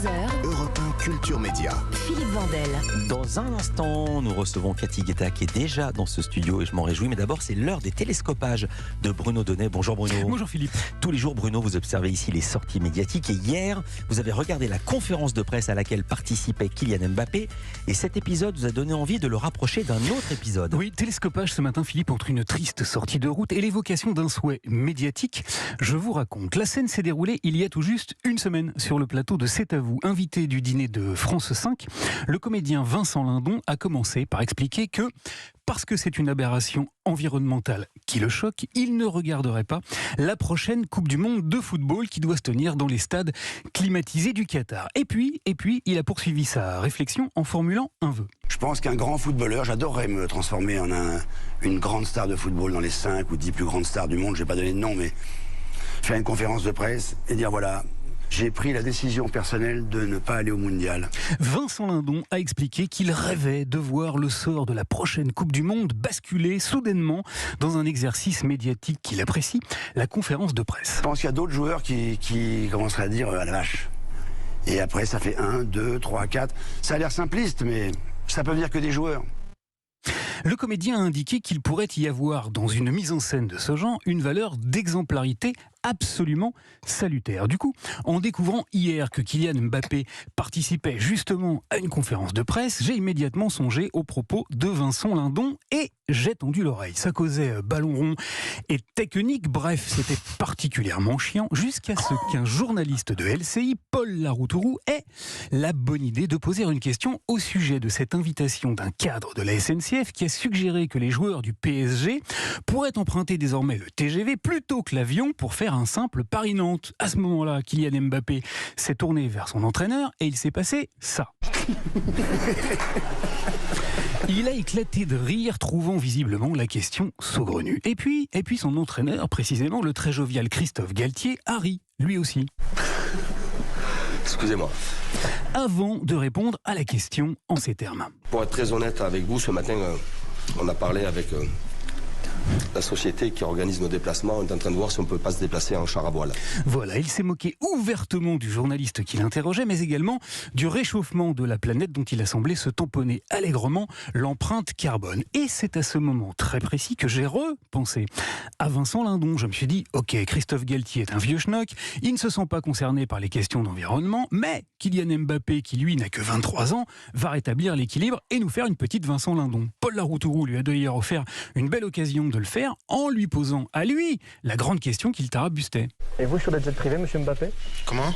11h, Europe 1 Culture Média. Philippe Vandel. Dans un instant, nous recevons Cathy Guetta qui est déjà dans ce studio et je m'en réjouis. Mais d'abord, c'est l'heure des télescopages de Bruno Donnet. Bonjour Bruno. Bonjour Philippe. Tous les jours, Bruno, vous observez ici les sorties médiatiques. Et hier, vous avez regardé la conférence de presse à laquelle participait Kylian Mbappé. Et cet épisode vous a donné envie de le rapprocher d'un autre épisode. Oui, télescopage ce matin Philippe entre une triste sortie de route et l'évocation d'un souhait médiatique. Je vous raconte, la scène s'est déroulée il y a tout juste une semaine sur le plateau de C'est à vous. Invité du dîner de France 5, le comédien Vincent Lindon a commencé par expliquer que parce que c'est une aberration environnementale qui le choque, il ne regarderait pas la prochaine Coupe du Monde de football qui doit se tenir dans les stades climatisés du Qatar. Et puis, il a poursuivi sa réflexion en formulant un vœu. Je pense qu'un grand footballeur, j'adorerais me transformer en une grande star de football dans les 5 ou 10 plus grandes stars du monde, je ne vais pas donner de nom, mais faire une conférence de presse et dire voilà, j'ai pris la décision personnelle de ne pas aller au mondial. Vincent Lindon a expliqué qu'il rêvait de voir le sort de la prochaine Coupe du Monde basculer soudainement dans un exercice médiatique qu'il apprécie, la conférence de presse. Je pense qu'il y a d'autres joueurs qui commenceraient à dire à la vache. Et après, ça fait 1, 2, 3, 4. Ça a l'air simpliste, mais ça peut venir que des joueurs. Le comédien a indiqué qu'il pourrait y avoir, dans une mise en scène de ce genre, une valeur d'exemplarité absolument salutaire. Du coup, en découvrant hier que Kylian Mbappé participait justement à une conférence de presse, j'ai immédiatement songé aux propos de Vincent Lindon et j'ai tendu l'oreille. Ça causait ballon rond et technique, bref, c'était particulièrement chiant jusqu'à ce qu'un journaliste de LCI, Paul Laroutourou, ait la bonne idée de poser une question au sujet de cette invitation d'un cadre de la SNCF qui a suggéré que les joueurs du PSG pourraient emprunter désormais le TGV plutôt que l'avion pour faire un simple Paris-Nantes. À ce moment-là, Kylian Mbappé s'est tourné vers son entraîneur et il s'est passé ça. Il a éclaté de rire, trouvant visiblement la question saugrenue. Et puis son entraîneur, précisément le très jovial Christophe Galtier, a ri, lui aussi. Excusez-moi. Avant de répondre à la question en ces termes. Pour être très honnête avec vous, ce matin, on a parlé avec la société qui organise nos déplacements. On est en train de voir si on ne peut pas se déplacer en char à voile. Voilà, il s'est moqué ouvertement du journaliste qui l'interrogeait, mais également du réchauffement de la planète dont il a semblé se tamponner allègrement l'empreinte carbone. Et c'est à ce moment très précis que j'ai repensé à Vincent Lindon. Je me suis dit, ok, Christophe Galtier est un vieux schnock, il ne se sent pas concerné par les questions d'environnement, mais Kylian Mbappé, qui lui n'a que 23 ans, va rétablir l'équilibre et nous faire une petite Vincent Lindon. Paul Laroutourou lui a d'ailleurs offert une belle occasion de le faire en lui posant à lui la grande question qu'il tarabustait. Et vous, sur les jets privés, monsieur Mbappé? Comment ?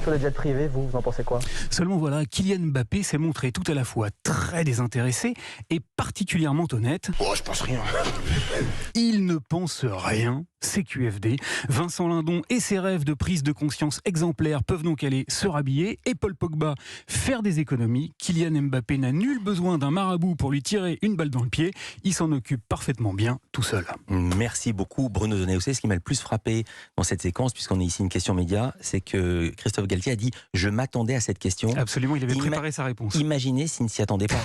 Sur les jets privés, vous en pensez quoi? Seulement voilà, Kylian Mbappé s'est montré tout à la fois très désintéressé et particulièrement honnête. Oh, je pense rien. Il ne pense rien, c'est QFD. Vincent Lindon et ses rêves de prise de conscience exemplaires peuvent donc aller se rhabiller et Paul Pogba faire des économies. Kylian Mbappé n'a nul besoin d'un marabout pour lui tirer une balle dans le pied. Il s'en occupe parfaitement bien tout seul. Merci beaucoup Bruno Donnet. Vous savez ce qui m'a le plus frappé dans cette séquence, puisqu'on est ici une question média, c'est que Christophe Galtier a dit « Je m'attendais à cette question ». Absolument, il avait préparé sa réponse. Imaginez s'il ne s'y attendait pas.